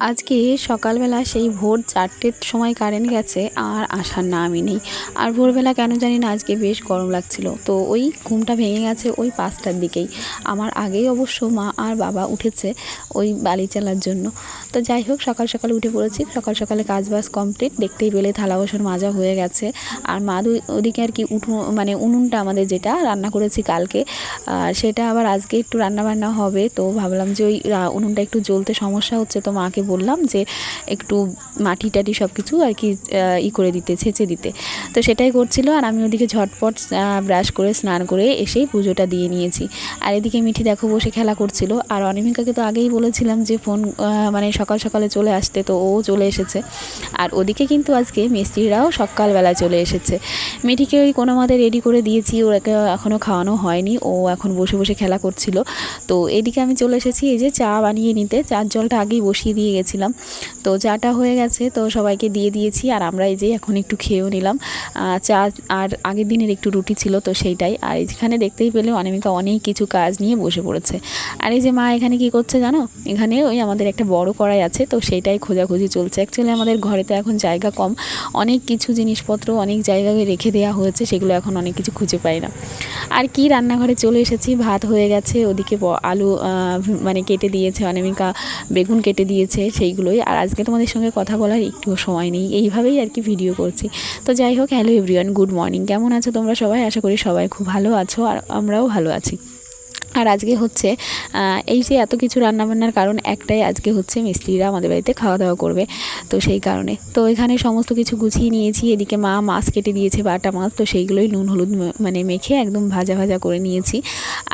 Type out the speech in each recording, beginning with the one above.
আজকে সকালবেলা সেই ভোর 4টের সময় কারেন্ট গেছে আর আসার নামই নেই। আর ভোরবেলা কেন জানি না আজকে বেশ গরম লাগছিল, তো ওই ঘুমটা ভেঙে গেছে ওই 5টার দিকেই। আমার আগেই অবশ্য মা আর বাবা উঠেছে ওই বালি চালার জন্য। তো যাই হোক, সকাল সকাল উঠে পড়েছি, সকাল সকালে কাজবাজ কমপ্লিট। দেখতেই পেলে থালা বাসন মাজা হয়ে গেছে। আর মা ওদিকে আর কি উনুনটা আমাদের যেটা রান্না করেছি কালকে, আর সেটা আবার আজকে একটু রান্নাবান্না হবে। তো ভাবলাম যে ওই উনুনটা একটু জ্বলতে সমস্যা হচ্ছে, তো মাকে বললাম যে একটু মাটি টাটি সব কিছু আর কি করে দিতে, ছেঁচে দিতে। তো সেটাই করছিল, আর আমি ওদিকে ঝটপট ব্রাশ করে স্নান করে এসেই পুজোটা দিয়ে নিয়েছি। আর এদিকে মিঠি দেখো বসে খেলা করছিল। আর অনিমিকাকে তো আগেই বলেছিলাম যে ফোন সকাল সকালে চলে আসতে, তো ও চলে এসেছে। আর ওদিকে কিন্তু আজকে মিস্ত্রিরাও সকালবেলা চলে এসেছে। মিঠিকে ওই কোনো মতে রেডি করে দিয়েছি, ওরাকে এখনও খাওয়ানো হয়নি, ও এখন বসে বসে খেলা করছিল। তো এদিকে আমি চলে এসেছি এই যে চা বানিয়ে নিতে। চার জলটা আগেই বসিয়ে দিয়ে গেছিলাম, তো চাটা হয়ে গেছে, তো সবাইকে দিয়ে দিয়েছি। আর আমরা এই যে এখন একটু খেয়েও নিলাম চা। আর আগের দিনের একটু রুটি ছিল, তো সেইটাই। আর এখানে দেখতেই পেলে অনামিকা অনেক কিছু কাজ নিয়ে বসে পড়েছে। আর এই যে মা এখানে কি করছে জানো, এখানে ওই আমাদের একটা বড় কড়াই আছে, তো সেইটাই খোঁজাখুঁজি চলছে। অ্যাকচুয়ালি আমাদের ঘরেতে এখন জায়গা কম, অনেক কিছু জিনিসপত্র অনেক জায়গায় রেখে দেওয়া হয়েছে, সেগুলো এখন অনেক কিছু খুঁজে পাই না। আর কি রান্নাঘরে চলে এসেছি, ভাত হয়ে গেছে, ওদিকে আলু কেটে দিয়েছে অনামিকা, বেগুন কেটে দিয়েছে, সেইগুলোই। আর আজকে তোমাদের সঙ্গে কথা বলার একটুও সময় নেই, এইভাবেই আর কি ভিডিও করছি। তো যাই হোক, হ্যালো এভরিওয়ান, গুড মর্নিং। কেমন আছো তোমরা সবাই? আশা করি সবাই খুব ভালো আছো, আর আমরাও ভালো আছি। আর আজকে হচ্ছে এই যে এত কিছু রান্নাবান্নার কারণ একটাই, আজকে হচ্ছে মিস্ত্রিরা আমাদের বাড়িতে খাওয়া দাওয়া করবে, তো সেই কারণে। তো এখানে সমস্ত কিছু গুছিয়ে নিয়েছি। এদিকে মা মাছ কেটে দিয়েছে, বাটা মাছ, তো সেইগুলোই নুন হলুদ মেখে একদম ভাজা ভাজা করে নিয়েছি।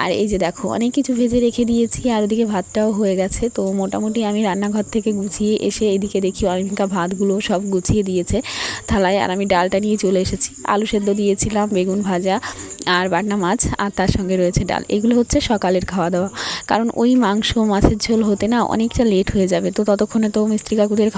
আর এই যে দেখো অনেক কিছু ভেজে রেখে দিয়েছি। আর ওদিকে ভাতটাও হয়ে গেছে। তো মোটামুটি আমি রান্নাঘর থেকে গুছিয়ে এসে এদিকে দেখি অনিমিকা ভাতগুলো সব গুছিয়ে দিয়েছে থালায়। আর আমি ডালটা নিয়ে চলে এসেছি। আলু সেদ্ধ দিয়েছিলাম, বেগুন ভাজা আর বাটনা মাছ, আর তার সঙ্গে রয়েছে ডাল। এগুলো হচ্ছে সকালের খাওয়া দাওয়া, কারণ ওই মাংস মাছের ঝোল হতে না অনেকটা লেট হয়ে যাবে। তো ততক্ষণে তো মিস্ত্রি কাকুদের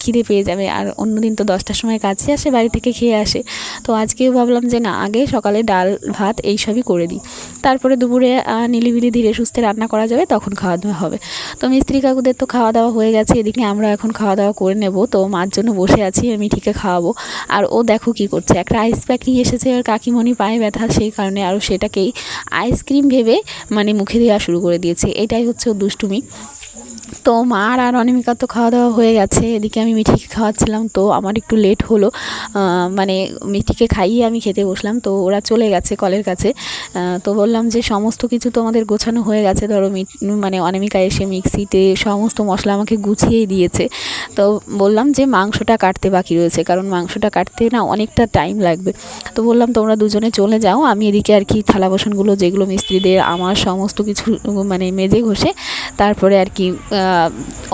খিদে পেয়ে যাবে। আর অন্যদিন তো 10টার সময় কাছে আসে, বাড়ি থেকে খেয়ে আসে। তো আজকেও ভাবলাম যে না, আগে সকালে ডাল ভাত এইসবই করে দিই, তারপরে দুপুরে নিলিবিলি ধীরে সুস্থে রান্না করা যাবে, তখন খাওয়া দাওয়া হবে। তো মিস্ত্রি কাকুদের তো খাওয়া দাওয়া হয়ে গেছে, এদিকে আমরা এখন খাওয়া দাওয়া করে নেব। তো মার জন্য বসে আছি, আমি ঠিকই খাওয়াবো। আর ও দেখো কি করছে, একটা আইস প্যাক নিয়ে এসেছে, আর কাকিমণি পায়ে ব্যথা, সেই কারণে আরও সেটাকেই আইসক্রিম ভেবে মুখে দেওয়া শুরু করে দিয়েছে। এটাই হচ্ছে ও দুষ্টুমি। তো মা আর অনিমিকার তো খাওয়া দাওয়া হয়ে গেছে, এদিকে আমি মিঠিকে খাওয়াচ্ছিলাম। তো আমার একটু লেট হলো, মিঠিকে খাইয়ে আমি খেতে বসলাম। তো ওরা চলে গেছে কলের কাছে। তো বললাম যে সমস্ত কিছু তো আমাদের গোছানো হয়ে গেছে, ধরো অনামিকা এসে মিক্সিতে সমস্ত মশলা আমাকে গুছিয়েই দিয়েছে। তো বললাম যে মাংসটা কাটতে বাকি রয়েছে, কারণ মাংসটা কাটতে না অনেকটা টাইম লাগবে। তো বললাম তোমরা দুজনে চলে যাও, আমি এদিকে আর কি থালা বাসনগুলো যেগুলো মিস্ত্রিদের, আমার সমস্ত কিছু মেজে ঘষে তারপরে আর কি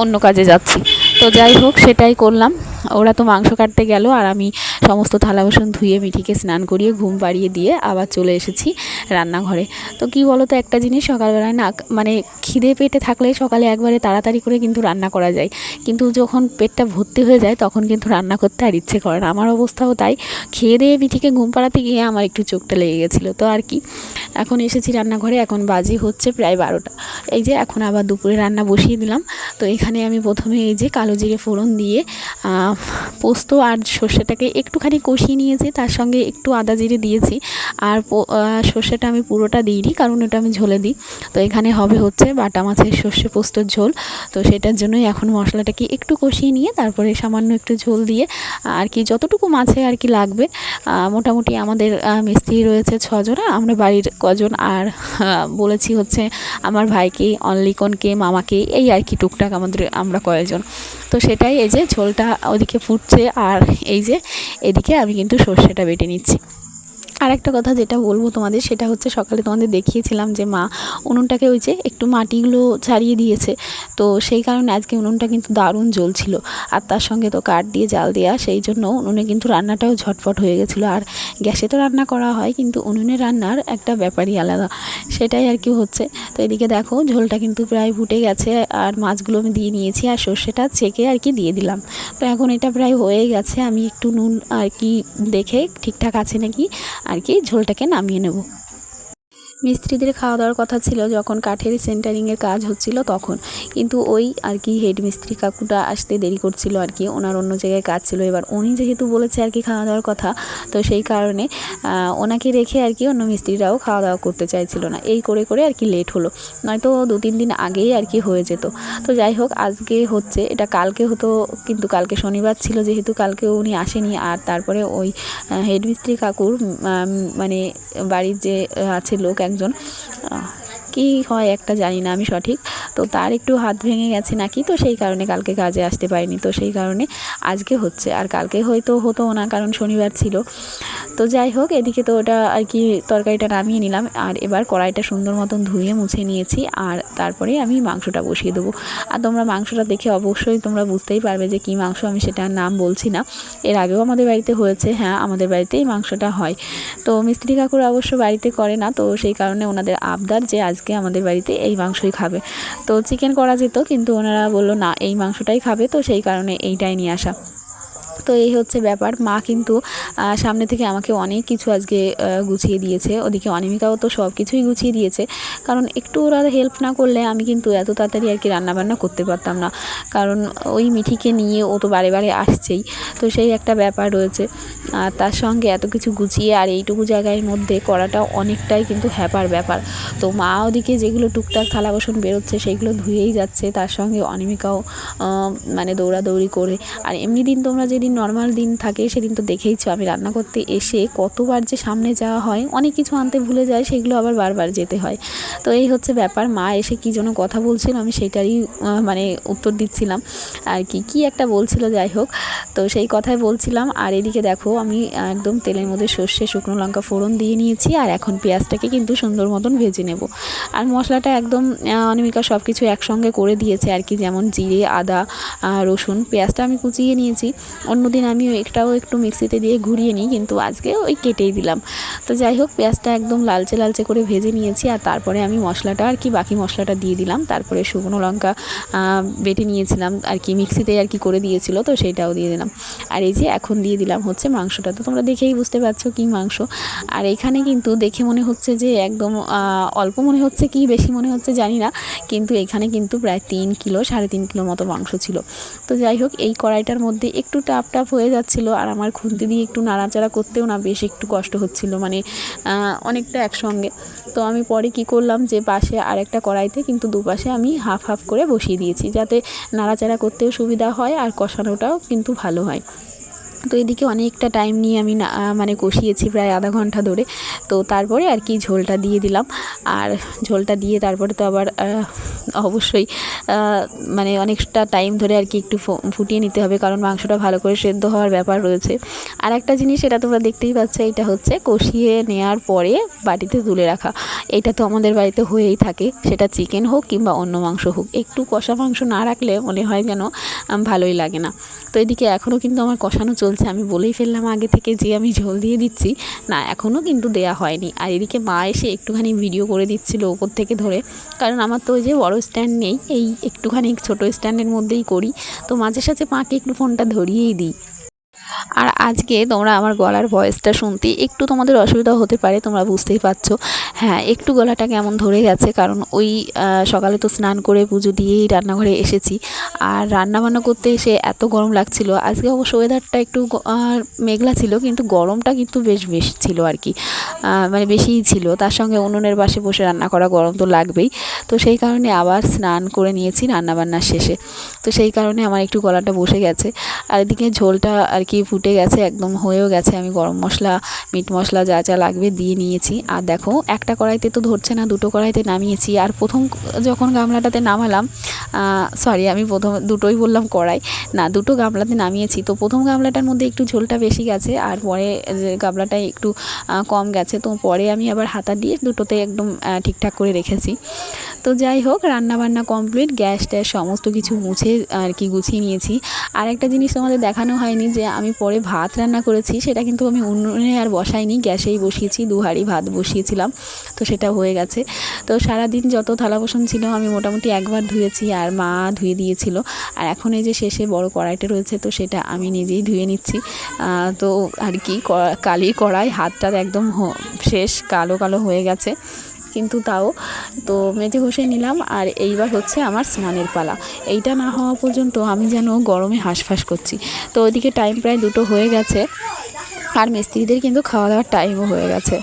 অন্য কাজে যাচ্ছি। তো যাই হোক, সেটাই করলাম। ওরা তো মাংস কাটতে গেল, আর আমি সমস্ত থালা বাসন ধুয়ে মিঠিকে স্নান করিয়ে ঘুম পাড়িয়ে দিয়ে আবার চলে এসেছি রান্নাঘরে। তো কি বলো তো, একটা জিনিস, সকালবেলায় না খিদে পেটে থাকলে সকালে একবারে তাড়াতাড়ি করে কিন্তু রান্না করা যায়, কিন্তু যখন পেটটা ভর্তি হয়ে যায় তখন কিন্তু রান্না করতে আর ইচ্ছে করে না। আমার অবস্থাও তাই। খেয়ে দিয়ে মিঠিকে ঘুম পাড়াতে গিয়ে আমার একটু চোখটা লেগে গেছিলো। তো আর কি, এখন এসেছি রান্নাঘরে, এখন বাজি হচ্ছে প্রায় 12টা। এই যে এখন আবার দুপুরে রান্না বসিয়ে দিলাম। তো এখানে আমি প্রথমে এই যে কালো জিরে ফোড়ন দিয়ে পোস্ত আর সর্ষেটাকে একটুখানি কষিয়ে নিয়েছি, তার সঙ্গে একটু আদা জিরে দিয়েছি। আর সর্ষেটা আমি পুরোটা দিইনি, কারণ ওটা আমি ঝোলে দিই। তো এখানে হবে হচ্ছে বাটা মাছের সর্ষে পোস্তর ঝোল। তো সেটার জন্যই এখন মশলাটাকে একটু কষিয়ে নিয়ে তারপরে সামান্য একটু ঝোল দিয়ে আর কি যতটুকু মাছে আর কি লাগবে। মোটামুটি আমাদের মিস্ত্রি রয়েছে 6 জনা, আমরা বাড়ির কজন, আর বলেছি হচ্ছে আমার ভাইকে, অনলিকনকে, মামাকে, এই আর কি টুকটাক আমরা কয়েকজন। তো সেটাই, এই যে ঝোলটা ওদিকে ফুটছে, আর এই যে এদিকে আমি কিন্তু সর্ষেটা বেটে নিচ্ছি। আর একটা কথা যেটা বলবো তোমাদের, সেটা হচ্ছে সকালে তোমাদের দেখিয়েছিলাম যে মা উনুনটাকে ওই যে একটু মাটিগুলো ছাড়িয়ে দিয়েছে। তো সেই কারণে আজকে উনুনটা কিন্তু দারুণ জ্বলছিল, আর তার সঙ্গে তো কাঠ দিয়ে জাল দেওয়া, সেই জন্য উনুনে কিন্তু রান্নাটাও ঝটপট হয়ে গেছিলো। আর গ্যাসে তো রান্না করা হয়, কিন্তু উনুনে রান্নার একটা ব্যাপারই আলাদা, সেটাই আর কি হচ্ছে। তো এদিকে দেখো ঝোলটা কিন্তু প্রায় ফুটে গেছে, আর মাছগুলো আমি দিয়ে নিয়েছি, আর সর্ষেটা ছেঁকে আর কি দিয়ে দিলাম। তো এখন এটা প্রায় হয়ে গেছে, আমি একটু নুন আর কি দেখে ঠিকঠাক আছে নাকি আর কি ঝোলটাকে নামিয়ে নেব। মিস্ত্রিদের খাওয়া দাওয়ার কথা ছিল যখন কাঠের সেন্টারিংয়ের কাজ হচ্ছিল তখন, কিন্তু ওই আর কি হেড মিস্ত্রি কাকুটা আসতে দেরি করছিল আর কি, ওনার অন্য জায়গায় কাজ ছিল। এবার উনি যেহেতু বলেছে আর কি খাওয়া দাওয়ার কথা, তো সেই কারণে ওনাকে রেখে আর কি অন্য মিস্ত্রিরাও খাওয়া দাওয়া করতে চাইছিল না। এই করে করে আর কি লেট হলো, নয়তো 2-3 দিন আগেই আর কি হয়ে যেত। তো যাই হোক, আজকে হচ্ছে, এটা কালকে হতো, কিন্তু কালকে শনিবার ছিল যেহেতু কালকে উনি আসেনি। আর তারপরে ওই হেড মিস্ত্রি কাকুর মানে বাড়ির যে আছে লোক একজন, কি হয় একটা জানি না আমি সঠিক, তো তার একটু হাত ভেঙে গেছে নাকি, তো সেই কারণে কালকে কাজে আসতে পারিনি। তো সেই কারণে আজকে হচ্ছে, আর কালকে হয়তো হতো না কারণ শনিবার ছিল। তো যাই হোক, এদিকে তো ওটা আর কি তরকারিটা নামিয়ে নিলাম, আর এবার কড়াইটা সুন্দর মতন ধুয়ে মুছে নিয়েছি, আর তারপরে আমি মাংসটা বসিয়ে দেবো। আর তোমরা মাংসটা দেখে অবশ্যই তোমরা বুঝতেই পারবে যে কী মাংস, আমি সেটার নাম বলছি না। এর আগেও আমাদের বাড়িতে হয়েছে, হ্যাঁ আমাদের বাড়িতেই মাংসটা হয়। তো মিস্ত্রি কাকুরা অবশ্য বাড়িতে করে না, তো সেই কারণে ওনাদের আবদার যে আজকে আমাদের বাড়িতে এই মাংসই খাবে। তো চিকেন করা যেত, কিন্তু ওনারা বললো না এই মাংসটাই খাবে, তো সেই কারণে এইটাই নিয়ে আসা। তো এই হচ্ছে ব্যাপার। মা কিন্তু সামনে থেকে আমাকে অনেক কিছু আজকে গুছিয়ে দিয়েছে, ওদিকে অনিমিকাও তো সব কিছুই গুছিয়ে দিয়েছে, কারণ একটু ওরা হেল্প না করলে আমি কিন্তু এত তাড়াতাড়ি আর কি রান্নাবান্না করতে পারতাম না, কারণ ওই মিঠিকে নিয়ে ও তো বারে বারে আসছেই, তো সেই একটা ব্যাপার রয়েছে। আর তার সঙ্গে এত কিছু গুছিয়ে আর এইটুকু জায়গার মধ্যে করাটা অনেকটাই কিন্তু হ্যাপার ব্যাপার। তো মা ওদিকে যেগুলো টুকটাক থালা বাসন বেরোচ্ছে সেগুলো ধুয়েই যাচ্ছে, তার সঙ্গে অনিমিকাও মানে দৌড়াদৌড়ি করে। আর এমনি দিন তোমরা যেদিন নর্মাল দিন থাকে সেদিন তো দেখেইছো আমি রান্না করতে এসে কতবার যে সামনে যাওয়া হয়, অনেক কিছু আনতে ভুলে যায়, সেগুলো আবার বারবার যেতে হয়। তো এই হচ্ছে ব্যাপার। মা এসে কী যেন কথা বলছিল, আমি সেটারই মানে উত্তর দিচ্ছিলাম আর কি একটা বলছিল, যাই হোক, তো সেই কথাই বলছিলাম। আর এদিকে দেখো আমি একদম তেলের মধ্যে সর্ষে শুকনো লঙ্কা ফোড়ন দিয়ে নিয়েছি, আর এখন পেঁয়াজটাকে কিন্তু সুন্দর মতন ভেজে নেব। আর মশলাটা একদম অনিমিকা সব কিছু একসঙ্গে করে দিয়েছে আর কি, যেমন জিরে, আদা, রসুন, পেঁয়াজটা আমি কুচিয়ে নিয়েছি। অন্যদিন আমি এটাও একটু মিক্সিতে দিয়ে ঘুরিয়ে নিই, কিন্তু আজকে ওই কেটেই দিলাম। তো যাই হোক, পেঁয়াজটা একদম লালচে লালচে করে ভেজে নিয়েছি, আর তারপরে আমি মশলাটা আর কি বাকি মশলাটা দিয়ে দিলাম। তারপরে শুকনো লঙ্কা বেটে নিয়েছিলাম আর কি, মিক্সিতে আর কি করে দিয়েছিল, তো সেইটাও দিয়ে দিলাম। আর এই যে এখন দিয়ে দিলাম হচ্ছে মাংসটা, তো তোমরা দেখেই বুঝতে পারছো কী মাংস। আর এখানে কিন্তু দেখে মনে হচ্ছে যে একদম অল্প মনে হচ্ছে কি বেশি মনে হচ্ছে জানি না, কিন্তু এখানে কিন্তু প্রায় 3 কিলো 3.5 কিলো মতো মাংস ছিল। তো যাই হোক, এই কড়াইটার মধ্যে একটু টাপ টাপ হয়ে যাচ্ছিলো, আর আমার খুন্তি দিয়ে একটু নাড়াচাড়া করতেও না বেশ একটু কষ্ট হচ্ছিলো, মানে অনেকটা একসঙ্গে। তো আমি পরে কি করলাম, যে পাশে আরেকটা কড়াইতে কিন্তু দুপাশে আমি হাফ হাফ করে বসিয়ে দিয়েছি, যাতে নাড়াচাড়া করতেও সুবিধা হয় আর কষানোটাও কিন্তু ভালো হয়। তো এদিকে অনেকটা টাইম নিয়ে আমি মানে কষিয়েছি প্রায় আধা ঘন্টা ধরে। তো তারপরে আর কি ঝোলটা দিয়ে দিলাম, আর ঝোলটা দিয়ে তারপরে তো আবার অবশ্যই মানে অনেকটা টাইম ধরে আর কি একটু ফুটিয়ে নিতে হবে, কারণ মাংসটা ভালো করে সেদ্ধ হওয়ার ব্যাপার রয়েছে। আর একটা জিনিস, এটা তোমরা দেখতেই পাচ্ছ, এটা হচ্ছে কষিয়ে নেওয়ার পরে বাটিতে তুলে রাখা। এটা তো আমাদের বাড়িতে হয়েই থাকে, সেটা চিকেন হোক কিংবা অন্য মাংস হোক, একটু কষা মাংস না রাখলে মনে হয় যেন ভালোই লাগে না। তো এদিকে এখনও কিন্তু আমার কষানো চলছে, আমি বলেই ফেললাম আগে থেকে যে আমি ঝোল দিয়ে দিচ্ছি, না এখনও কিন্তু দেয়া হয়নি। আর এদিকে মা এসে একটুখানি ভিডিও করে দিচ্ছিল ওপর থেকে ধরে, কারণ আমার তো ওই যে বড় স্ট্যান্ড নেই, এই একটুখানি ছোটো স্ট্যান্ডের মধ্যেই করি, তো মাঝে সাঝে মাকে একটু ফোনটা ধরিয়েই দিই। আর আজকে তোমরা আমার গলার ভয়েসটা শুনতে একটু তোমাদের অসুবিধা হতে পারে, তোমরা বুঝতেই পারছো। হ্যাঁ, একটু গলাটা কেমন ধরে গেছে, কারণ ওই সকালে তো স্নান করে পুজো দিয়েই রান্নাঘরে এসেছি, আর রান্নাবান্না করতে এসে এত গরম লাগছিল। আজকে অবশ্য ওয়েদারটা একটু মেঘলা ছিল, কিন্তু গরমটা কিন্তু বেশ ছিল আর কি, মানে বেশিই ছিল। তার সঙ্গে উনুনের পাশে বসে রান্না করা, গরম তো লাগবেই। তো সেই কারণে আবার স্নান করে নিয়েছি রান্নাবান্নার শেষে, তো সেই কারণে আমার একটু গলাটা বসে গেছে। আর এদিকে ঝোলটা আর কি ফুটে গেছে, একদম হয়েও গেছে। আমি গরম মশলা, মিট মশলা যা যা লাগবে দিয়ে নিয়েছি। আর দেখো, একটা কড়াইতে তো ধরছে না, দুটো কড়াইতে নামিয়েছি। আর প্রথম যখন গামলাটাতে নামালাম, সরি আমি প্রথম দুটোই বললাম কড়াই, না দুটো গামলাতে নামিয়েছি। তো প্রথম গামলাটার মধ্যে একটু ঝোলটা বেশি গেছে, আর পরে গামলাটায় একটু কম গেছে। তো পরে আমি আবার হাতা দিয়ে দুটোতে একদম ঠিকঠাক করে রেখেছি। তো যাই হোক, রান্নাবান্না কমপ্লিট, গ্যাস ট্যাস সমস্ত কিছু মুছে আর কি গুছিয়ে নিয়েছি। আর একটা জিনিস তোমাদের দেখানো হয়নি, যে আমি পরে ভাত রান্না করেছি, সেটা কিন্তু আমি উনুনে আর বসাইনি, গ্যাসেই বসিয়েছি। 2 হাঁড়ি ভাত বসিয়েছিলাম, তো সেটা হয়ে গেছে। তো সারাদিন যত থালা বাসন ছিল আমি মোটামুটি একবার ধুয়েছি, আর মা ধুয়ে দিয়েছিল। আর এখন এই যে শেষে বড় কড়াইটা রয়েছে, তো সেটা আমি নিজেই ধুয়ে নিচ্ছি। তো আর কি কালির কড়াই, হাতটা একদম শেষ কালো কালো হয়ে গেছে। কিন্তু তাও তো মেজে ঘষে নিলাম। আর এইবার হচ্ছে আমার স্নানের পালা। এইটা না হওয়া পর্যন্ত আমি যেন গরমে হাঁসফাঁস করছি। তো ওইদিকে টাইম প্রায় 2টো হয়ে গেছে, আর মিস্ত্রিদের কিন্তু খাওয়া দাওয়ার টাইমও হয়ে গেছে।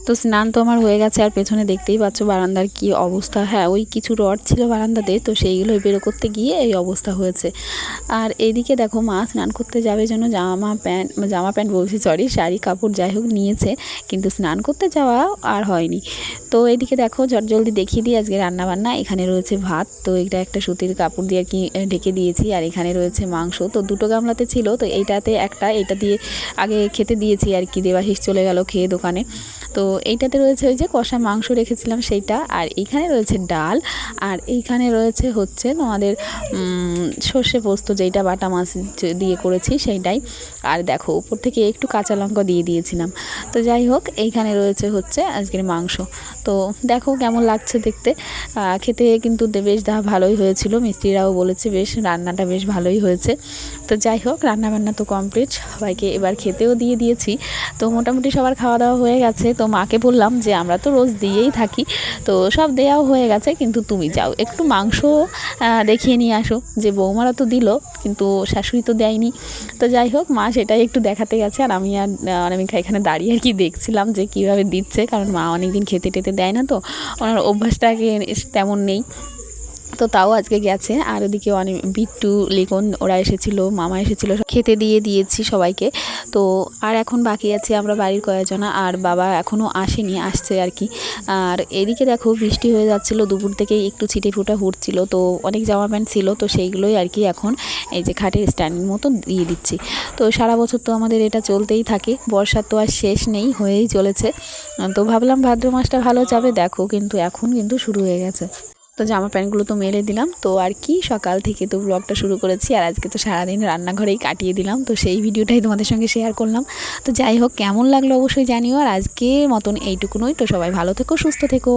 তো স্নান তো আমার হয়ে গেছে, আর পেছনে দেখতেই পাচ্ছ বারান্দার কি অবস্থা। হ্যাঁ, ওই কিছু রড ছিল বারান্দাতে, তো সেইগুলো বেরো করতে গিয়ে এই অবস্থা হয়েছে। আর এইদিকে দেখো মা স্নান করতে যাবে জন্য জামা প্যান্ট বলছি, সরি, শাড়ি কাপড় যাই হোক নিয়েছে, কিন্তু স্নান করতে যাওয়া আর হয়নি। তো এইদিকে দেখো জলদি দেখিয়ে দিই আজকে রান্নাবান্না। এখানে রয়েছে ভাত, তো এটা একটা সুতির কাপড় দিয়ে আর কি ঢেকে দিয়েছি। আর এখানে রয়েছে মাংস, তো 2টো গামলাতে ছিল, তো এইটাতে একটা, এটা দিয়ে আগে খেতে দিয়েছি আর কি। দেবাশিস চলে গেল খেয়ে দোকানে। তো এইটাতে রয়েছে ওই যে কষা মাংস রেখেছিলাম সেইটা, আর এইখানে রয়েছে ডাল, আর এইখানে রয়েছে হচ্ছে তোমাদের সর্ষে পোস্ত, যেইটা বাটা মাছ দিয়ে করেছি সেইটাই। আর দেখো উপর থেকে একটু কাঁচা লঙ্কা দিয়ে দিয়েছিলাম। তো যাই হোক, এইখানে রয়েছে হচ্ছে আজকের মাংস। তো দেখো কেমন লাগছে দেখতে, খেতে কিন্তু বেশ ভালোই হয়েছিল। মিস্ত্রিরাও বলেছে বেশ রান্নাটা বেশ ভালোই হয়েছে। তো যাই হোক, রান্নাবান্না তো কমপ্লিট, সবাইকে এবার খেতেও দিয়ে দিয়েছি। তো মোটামুটি সবার খাওয়া দাওয়া হয়ে গেছে। তো মাকে বললাম যে আমরা তো রোজ দিয়েই থাকি, তো সব দেওয়াও হয়ে গেছে, কিন্তু তুমি যাও একটু মাংস দেখিয়ে নিয়ে আসো, যে বৌমারা তো দিল কিন্তু শাশুড়ি তো দেয়নি। তো যাই হোক, মা সেটাই একটু দেখাতে গেছে, আর আমি এখানে দাঁড়িয়ে আর কি দেখছিলাম যে কীভাবে দিচ্ছে, কারণ মা অনেকদিন খেতে টেতে দেয় না, তো ওনার অভ্যাসটাকে তেমন নেই। তো তাও আজকে গেছে। আর ওদিকে অনেক বিট্টু, লিখন ওরা এসেছিলো, মামা এসেছিলো, খেতে দিয়ে দিয়েছি সবাইকে। তো আর এখন বাকি আছে আমরা বাড়ির কয়েকজনা, আর বাবা এখনও আসেনি, আসছে আর কি। আর এদিকে দেখো বৃষ্টি হয়ে যাচ্ছিলো, দুপুর থেকেই একটু ছিটে ফুটা উঠছিল, তো অনেক জামা প্যান্ট ছিল, তো সেইগুলোই আর কি এখন এই যে খাটের স্ট্যান্ডের মতো দিয়ে দিচ্ছি। তো সারা বছর তো আমাদের এটা চলতেই থাকে, বর্ষার তো আর শেষ নেই, হয়েই চলেছে। তো ভাবলাম ভাদ্র মাসটা ভালো যাবে, দেখো কিন্তু এখন কিন্তু শুরু হয়ে গেছে। তো জামা প্যান্টগুলো তো মেলে দিলাম। তো আর কি, সকাল থেকে তো ব্লগটা শুরু করেছি, আর আজকে তো সারাদিন রান্নাঘরেই কাটিয়ে দিলাম, তো সেই ভিডিওটাই তোমাদের সঙ্গে শেয়ার করলাম। তো যাই হোক, কেমন লাগলো অবশ্যই জানিও। আর আজকের মতন এইটুকুনই। তো সবাই ভালো থেকো, সুস্থ থেকো।